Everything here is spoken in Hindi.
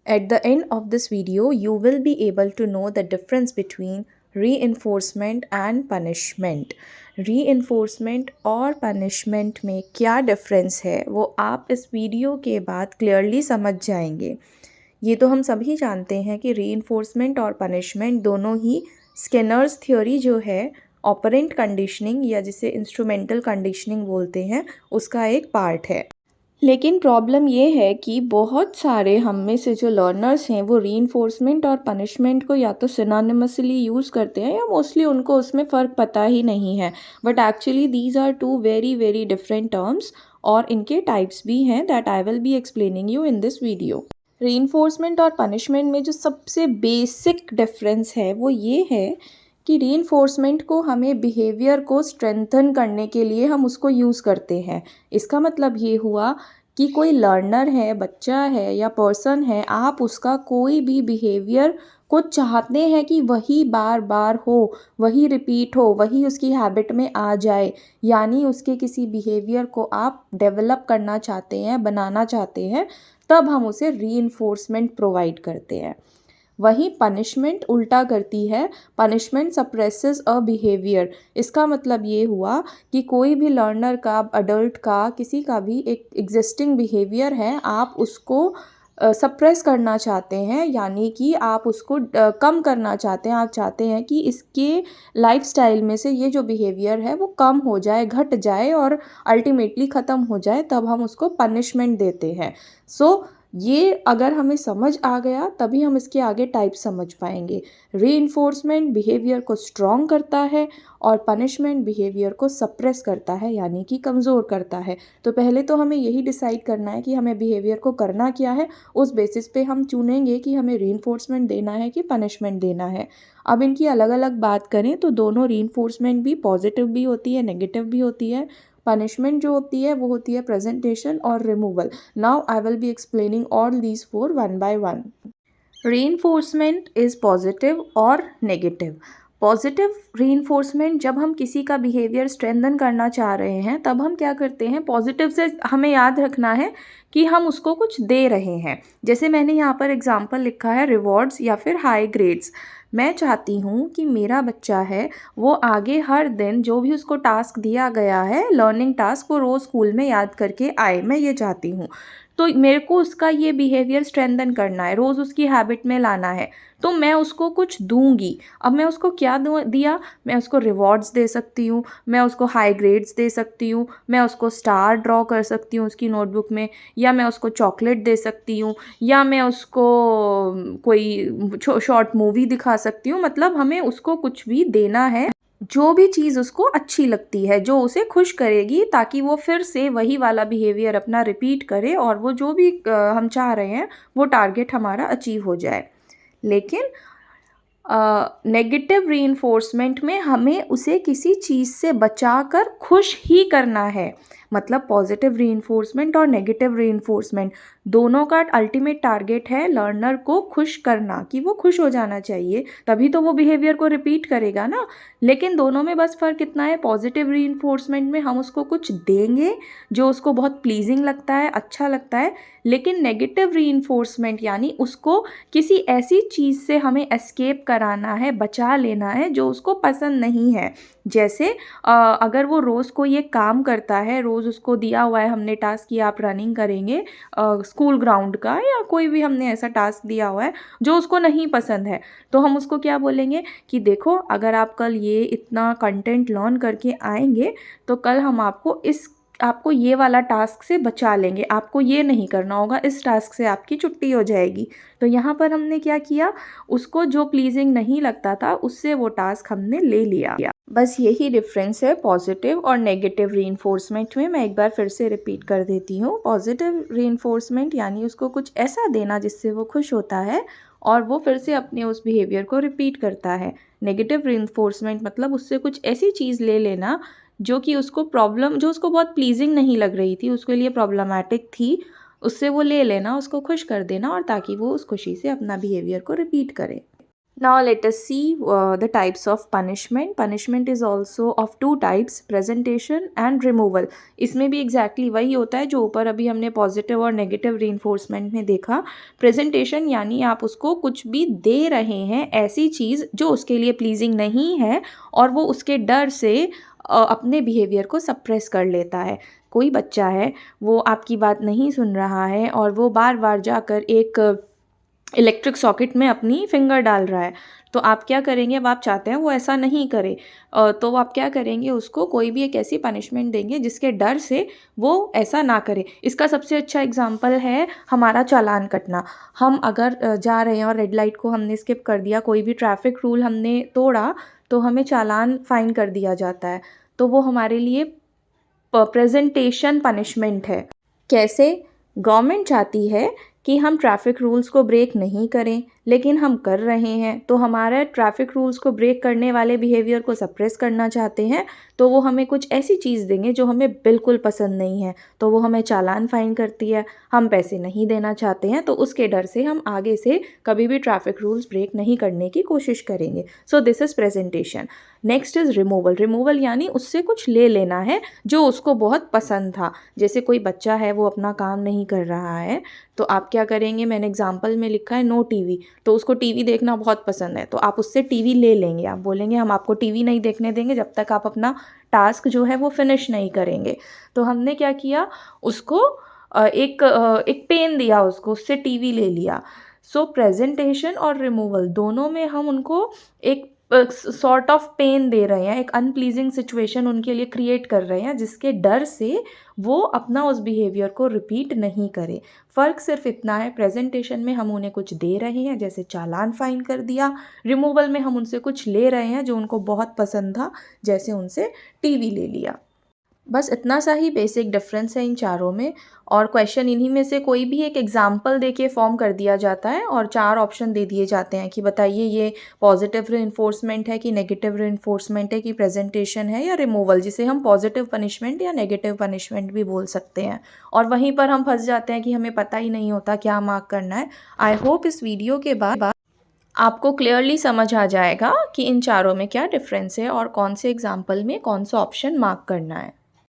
At the end of this video, you will be able to know the difference between reinforcement and punishment. Reinforcement और punishment में क्या डिफरेंस है वो आप इस वीडियो के बाद क्लियरली समझ जाएंगे। ये तो हम सभी जानते हैं कि reinforcement और punishment दोनों ही स्किनर्स थ्योरी जो है ऑपरेंट कंडीशनिंग या जिसे इंस्ट्रूमेंटल कंडीशनिंग बोलते हैं उसका एक पार्ट है। लेकिन प्रॉब्लम ये है कि बहुत सारे हम में से जो लर्नर्स हैं वो रीइंफोर्समेंट और पनिशमेंट को या तो सिनोनिमसली यूज़ करते हैं या मोस्टली उनको उसमें फ़र्क पता ही नहीं है। But actually these are two very very different terms और इनके टाइप्स भी हैं that I will be explaining you in this video. Reinforcement और पनिशमेंट में जो सबसे बेसिक डिफरेंस है वो ये है कि रीइंफोर्समेंट को हमें बिहेवियर को स्ट्रेंथन करने के लिए हम उसको यूज़ करते हैं। इसका मतलब ये हुआ कि कोई लर्नर है, बच्चा है या पर्सन है, आप उसका कोई भी बिहेवियर को चाहते हैं कि वही बार बार हो, वही रिपीट हो, वही उसकी हैबिट में आ जाए, यानी उसके किसी बिहेवियर को आप डेवलप करना चाहते हैं, बनाना चाहते हैं, तब हम उसे रीइंफोर्समेंट प्रोवाइड करते हैं। वही पनिशमेंट उल्टा करती है, पनिशमेंट सप्रेसेस अ बिहेवियर। इसका मतलब ये हुआ कि कोई भी लर्नर का, अडल्ट का, किसी का भी एक एग्जिस्टिंग बिहेवियर है, आप उसको सप्रेस करना चाहते हैं, यानी कि आप उसको कम करना चाहते हैं। आप चाहते हैं कि इसके लाइफस्टाइल में से ये जो बिहेवियर है वो कम हो जाए, घट जाए और अल्टीमेटली ख़त्म हो जाए, तब हम उसको पनिशमेंट देते हैं। सो ये अगर हमें समझ आ गया तभी हम इसके आगे टाइप समझ पाएंगे। रीइंफोर्समेंट बिहेवियर को स्ट्रॉन्ग करता है और पनिशमेंट बिहेवियर को सप्रेस करता है, यानी कि कमज़ोर करता है। तो पहले तो हमें यही डिसाइड करना है कि हमें बिहेवियर को करना क्या है, उस बेसिस पे हम चुनेंगे कि हमें रीइंफोर्समेंट देना है कि पनिशमेंट देना है। अब इनकी अलग अलग बात करें तो दोनों रीइंफोर्समेंट भी पॉजिटिव भी होती है, नेगेटिव भी होती है। पनिशमेंट जो होती है वो होती है प्रेजेंटेशन और removal. Now I will be explaining all these four one by one. Reinforcement is positive और negative. पॉजिटिव रीइंफोर्समेंट, जब हम किसी का बिहेवियर स्ट्रेंथन करना चाह रहे हैं तब हम क्या करते हैं, पॉजिटिव से हमें याद रखना है कि हम उसको कुछ दे रहे हैं। जैसे मैंने यहाँ पर एग्जांपल लिखा है रिवॉर्ड्स या फिर हाई ग्रेड्स। मैं चाहती हूँ कि मेरा बच्चा है वो आगे हर दिन जो भी उसको टास्क दिया गया है, लर्निंग टास्क, वो रोज़ स्कूल में याद करके आए, मैं ये चाहती हूँ। तो मेरे को उसका ये बिहेवियर स्ट्रेंथन करना है, रोज़ उसकी हैबिट में लाना है, तो मैं उसको कुछ दूंगी। अब मैं उसको क्या दिया, मैं उसको रिवॉर्ड्स दे सकती हूँ, मैं उसको हाई ग्रेड्स दे सकती हूँ, मैं उसको स्टार ड्रॉ कर सकती हूँ उसकी नोटबुक में, या मैं उसको चॉकलेट दे सकती हूँ, या मैं उसको कोई शॉर्ट मूवी दिखा सकती हूँ। मतलब हमें उसको कुछ भी देना है, जो भी चीज़ उसको अच्छी लगती है, जो उसे खुश करेगी, ताकि वो फिर से वही वाला बिहेवियर अपना रिपीट करे और वो जो भी हम चाह रहे हैं वो टारगेट हमारा अचीव हो जाए। लेकिन नेगेटिव रीइंफोर्समेंट में हमें उसे किसी चीज़ से बचाकर खुश ही करना है। मतलब पॉजिटिव रीइंफोर्समेंट और नेगेटिव रीइंफोर्समेंट दोनों का अल्टीमेट टारगेट है लर्नर को खुश करना, कि वो खुश हो जाना चाहिए, तभी तो वो बिहेवियर को रिपीट करेगा ना। लेकिन दोनों में बस फ़र्क इतना है, पॉजिटिव रीइंफोर्समेंट में हम उसको कुछ देंगे जो उसको बहुत प्लीजिंग लगता है, अच्छा लगता है। लेकिन नेगेटिव रीइंफोर्समेंट यानी उसको किसी ऐसी चीज़ से हमें एस्केप कराना है, बचा लेना है जो उसको पसंद नहीं है। जैसे अगर वो रोज़ को ये काम करता है, रोज़ उसको दिया हुआ है हमने टास्क कि आप रनिंग करेंगे स्कूल ग्राउंड का, या कोई भी हमने ऐसा टास्क दिया हुआ है जो उसको नहीं पसंद है, तो हम उसको क्या बोलेंगे कि देखो, अगर आप कल ये इतना कंटेंट लर्न करके आएंगे तो कल हम आपको ये वाला टास्क से बचा लेंगे, आपको ये नहीं करना होगा, इस टास्क से आपकी छुट्टी हो जाएगी। तो यहाँ पर हमने क्या किया, उसको जो प्लीजिंग नहीं लगता था उससे वो टास्क हमने ले लिया। बस यही डिफरेंस है पॉजिटिव और नेगेटिव रीइंफोर्समेंट में। मैं एक बार फिर से रिपीट कर देती हूँ। पॉजिटिव रीइंफोर्समेंट यानी उसको कुछ ऐसा देना जिससे वो खुश होता है और वो फिर से अपने उस बिहेवियर को रिपीट करता है। नेगेटिव रीइंफोर्समेंट मतलब उससे कुछ ऐसी चीज़ ले लेना जो कि उसको प्रॉब्लम, जो उसको बहुत प्लीजिंग नहीं लग रही थी, उसके लिए प्रॉब्लमैटिक थी, उससे वो ले लेना, उसको खुश कर देना, और ताकि वो उस खुशी से अपना बिहेवियर को रिपीट करे। Now let us see the types of punishment. Punishment is also of two types, presentation and removal. इसमें भी exactly वही होता है जो ऊपर अभी हमने पॉजिटिव और नेगेटिव reinforcement में देखा. प्रेजेंटेशन यानी आप उसको कुछ भी दे रहे हैं, ऐसी चीज़ जो उसके लिए प्लीजिंग नहीं है और वो उसके डर से अपने बिहेवियर को सप्रेस कर लेता है. कोई बच्चा है, वो आपकी बात नहीं सुन रहा है और वो बार बार जाकर एक इलेक्ट्रिक सॉकेट में अपनी फिंगर डाल रहा है, तो आप क्या करेंगे? अब आप चाहते हैं वो ऐसा नहीं करे, तो आप क्या करेंगे? उसको कोई भी एक ऐसी पनिशमेंट देंगे जिसके डर से वो ऐसा ना करे. इसका सबसे अच्छा एग्जांपल है हमारा चालान कटना. हम अगर जा रहे हैं और रेड लाइट को हमने स्किप कर दिया, कोई भी ट्रैफिक रूल हमने तोड़ा, तो हमें चालान फाइन कर दिया जाता है. तो वो हमारे लिए प्रेजेंटेशन पनिशमेंट है. कैसे? गवर्नमेंट चाहती है कि हम ट्रैफ़िक रूल्स को ब्रेक नहीं करें, लेकिन हम कर रहे हैं, तो हमारे ट्रैफ़िक रूल्स को ब्रेक करने वाले बिहेवियर को सप्रेस करना चाहते हैं, तो वो हमें कुछ ऐसी चीज़ देंगे जो हमें बिल्कुल पसंद नहीं है, तो वो हमें चालान फ़ाइन करती है. हम पैसे नहीं देना चाहते हैं, तो उसके डर से हम आगे से कभी भी ट्रैफ़िक रूल्स ब्रेक नहीं करने की कोशिश करेंगे. So this is presentation. Next is removal. Removal यानी उससे कुछ ले लेना है जो उसको बहुत पसंद था. जैसे कोई बच्चा है, वो अपना काम नहीं कर रहा है, तो आप क्या करेंगे? मैंने एग्जाम्पल में लिखा है नो टीवी, तो उसको टीवी देखना बहुत पसंद है, तो आप उससे टीवी ले लेंगे. आप बोलेंगे हम आपको टीवी नहीं देखने देंगे जब तक आप अपना टास्क जो है वो फिनिश नहीं करेंगे. तो हमने क्या किया? उसको एक पेन दिया उसको, उससे टीवी ले लिया. सो प्रेजेंटेशन और रिमूवल दोनों में हम उनको एक सॉर्ट ऑफ पेन दे रहे हैं, एक अनप्लीजिंग सिचुएशन उनके लिए क्रिएट कर रहे हैं जिसके डर से वो अपना उस बिहेवियर को रिपीट नहीं करे. फ़र्क सिर्फ इतना है, प्रेजेंटेशन में हम उन्हें कुछ दे रहे हैं जैसे चालान फ़ाइन कर दिया, रिमूवल में हम उनसे कुछ ले रहे हैं जो उनको बहुत पसंद था, जैसे उनसे टीवी ले लिया. बस इतना सा ही बेसिक डिफरेंस है इन चारों में, और क्वेश्चन इन्हीं में से कोई भी एक एग्जांपल देके फॉर्म कर दिया जाता है और चार ऑप्शन दे दिए जाते हैं कि बताइए ये पॉजिटिव रिइंफोर्समेंट है कि नेगेटिव रिइंफोर्समेंट है कि प्रेजेंटेशन है या रिमूवल, जिसे हम पॉजिटिव पनिशमेंट या नेगेटिव पनिशमेंट भी बोल सकते हैं. और वहीं पर हम फंस जाते हैं कि हमें पता ही नहीं होता क्या मार्क करना है. आई होप इस वीडियो के बाद आपको क्लियरली समझ आ जाएगा कि इन चारों में क्या डिफरेंस है और कौन से एग्जाम्पल में कौन सा ऑप्शन मार्क करना है.